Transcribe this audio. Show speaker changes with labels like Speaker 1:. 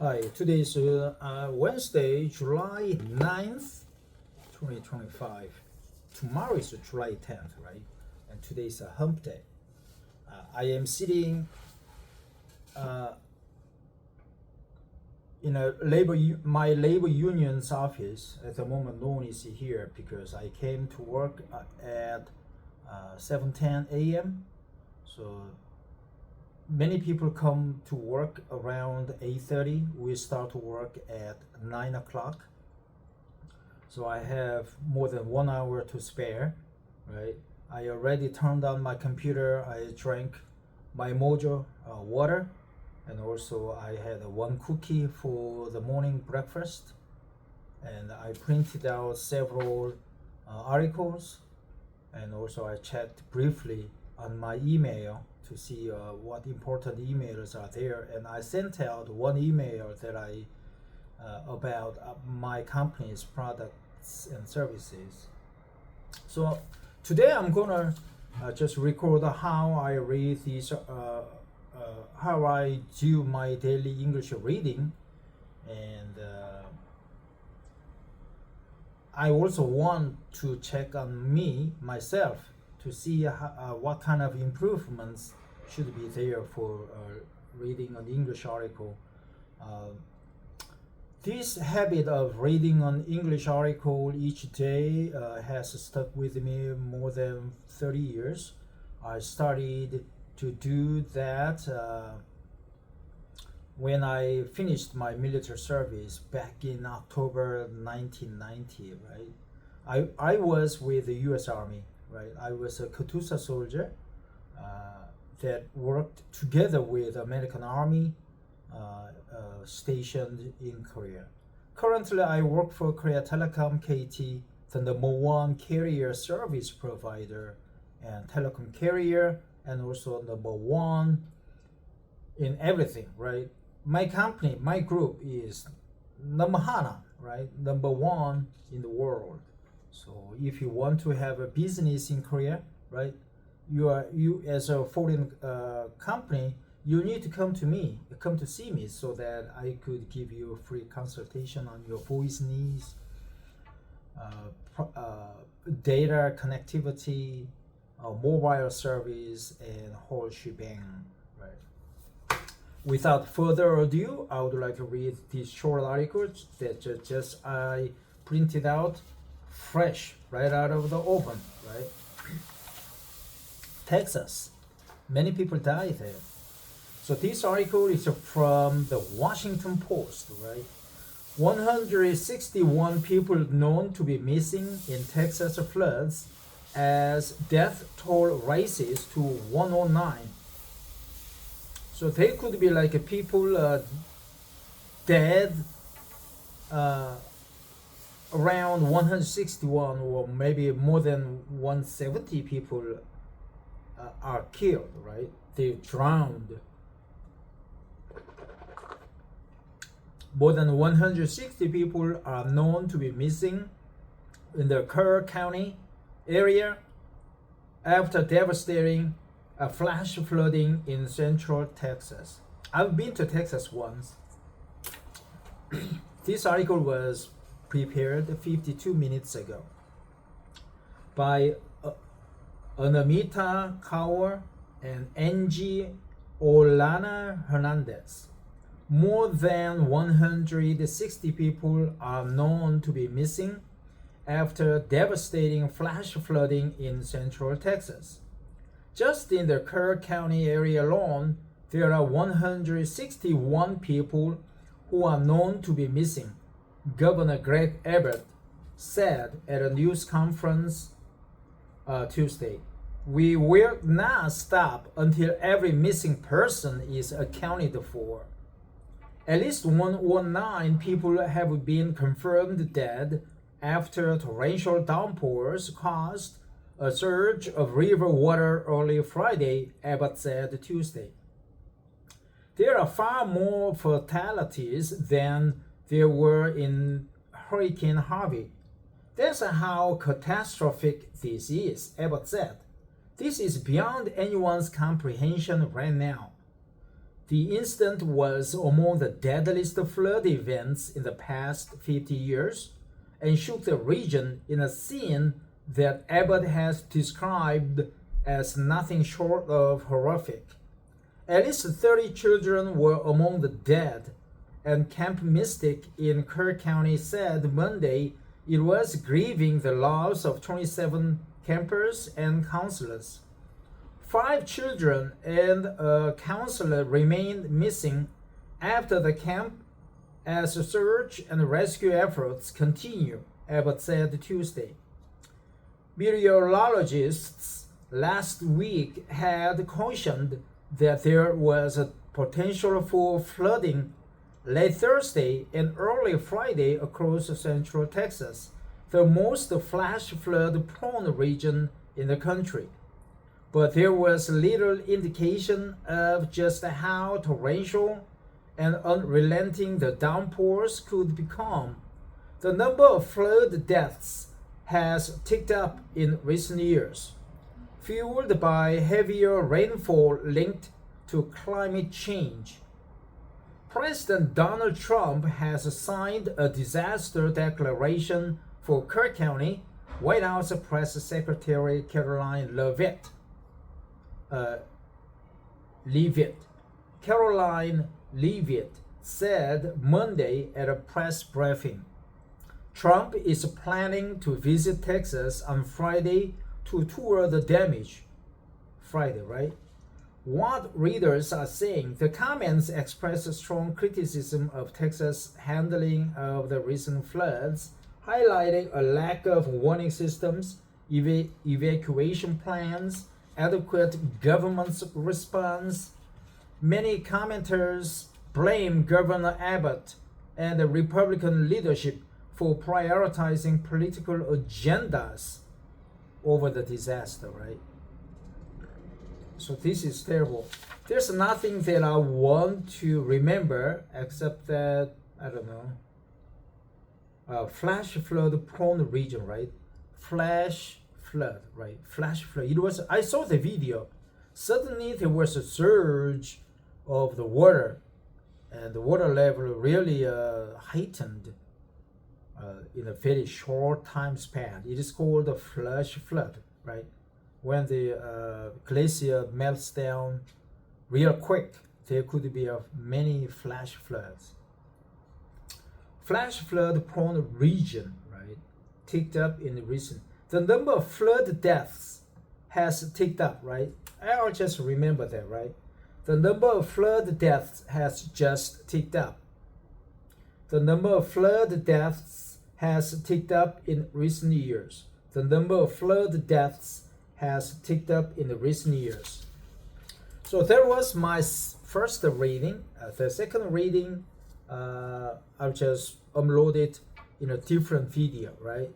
Speaker 1: Hi, today is Wednesday, July 9th, 2025. Tomorrow is July 10th, right? And today is a hump day. I am sitting in my labor union's office. At the moment, no one is here because I came to work at 7:10 a.m. So many people come to work around 8:30. We start to work at 9 o'clock. So I have more than 1 hour to spare, right? I already turned on my computer. I drank my mojo water, and also I had one cookie for the morning breakfast. And I printed out several articles, and also I checked briefly on my email to see what important emails are there, and I sent out one email that I about my company's products and services. So today I'm gonna just record how I read these, how I do my daily English reading, and I also want to check on myself to see what kind of improvements should be there for reading an English article. This habit of reading an English article each day has stuck with me more than 30 years. I started to do that when I finished my military service back in October 1990, right? I was with the U.S. Army. Right, I was a Katusha soldier that worked together with American Army stationed in Korea. Currently, I work for Korea Telecom KT, the #1 carrier service provider and telecom carrier, and also #1 in everything. Right, my company, my group is #1, right, #1 in the world. So if you want to have a business in Korea, right, you as a foreign company, you need to come to see me so that I could give you a free consultation on your voice needs, data connectivity, mobile service, and whole shebang, right? Without further ado, I would like to read these short articles that just I printed out fresh right out of the oven, right? Texas, many people died there. So this article is from the Washington Post, right? 161 people known to be missing in Texas floods as death toll rises to 109. So they could be like people dead, around 161, or maybe more than 170 people are killed, right? They drowned. More than 160 people are known to be missing in the Kerr County area after devastating flash flooding in central Texas. I've been to Texas once. This article was prepared 52 minutes ago by Anamita Kaur and Angie Olana Hernandez. More than 160 people are known to be missing after devastating flash flooding in central Texas. Just in the Kerr County area alone, there are 161 people who are known to be missing, Governor Greg Abbott said at a news conference Tuesday. We will not stop until every missing person is accounted for. At least 119 people have been confirmed dead after torrential downpours caused a surge of river water early Friday, Abbott said Tuesday. There are far more fatalities than there were in Hurricane Harvey. That's how catastrophic this is, Abbott said. This is beyond anyone's comprehension right now. The incident was among the deadliest flood events in the past 50 years and shook the region in a scene that Abbott has described as nothing short of horrific. At least 30 children were among the dead, and Camp Mystic in Kerr County said Monday it was grieving the loss of 27 campers and counselors. 5 children and a counselor remained missing after the camp as search and rescue efforts continue, Abbott said Tuesday. Meteorologists last week had cautioned that there was a potential for flooding late Thursday and early Friday across central Texas, the most flash flood prone region in the country. But there was little indication of just how torrential and unrelenting the downpours could become. The number of flood deaths has ticked up in recent years, fueled by heavier rainfall linked to climate change. President Donald Trump has signed a disaster declaration for Kerr County, White House Press Secretary Caroline Leavitt said Monday at a press briefing. Trump is planning to visit Texas on Friday to tour the damage. Friday, right? What readers are saying, the comments express strong criticism of Texas' handling of the recent floods, highlighting a lack of warning systems, evacuation plans, adequate government response. Many commenters blame Governor Abbott and the Republican leadership for prioritizing political agendas over the disaster, right? So this is terrible. There's nothing that I want to remember except that, I don't know, flash flood prone region, right? Flash flood, right? Flash flood. It was, I saw the video. Suddenly there was a surge of the water, and the water level really heightened in a very short time span. It is called a flash flood, right? When the glacier melts down real quick, there could be many flash floods. Flash flood prone region, right, ticked up in recent. The number of flood deaths has ticked up, right? I'll just remember that, right? The number of flood deaths has just ticked up. The number of flood deaths has ticked up in recent years. The number of flood deaths has ticked up in the recent years. So that was my first reading. The second reading, I'll just upload it in a different video, right?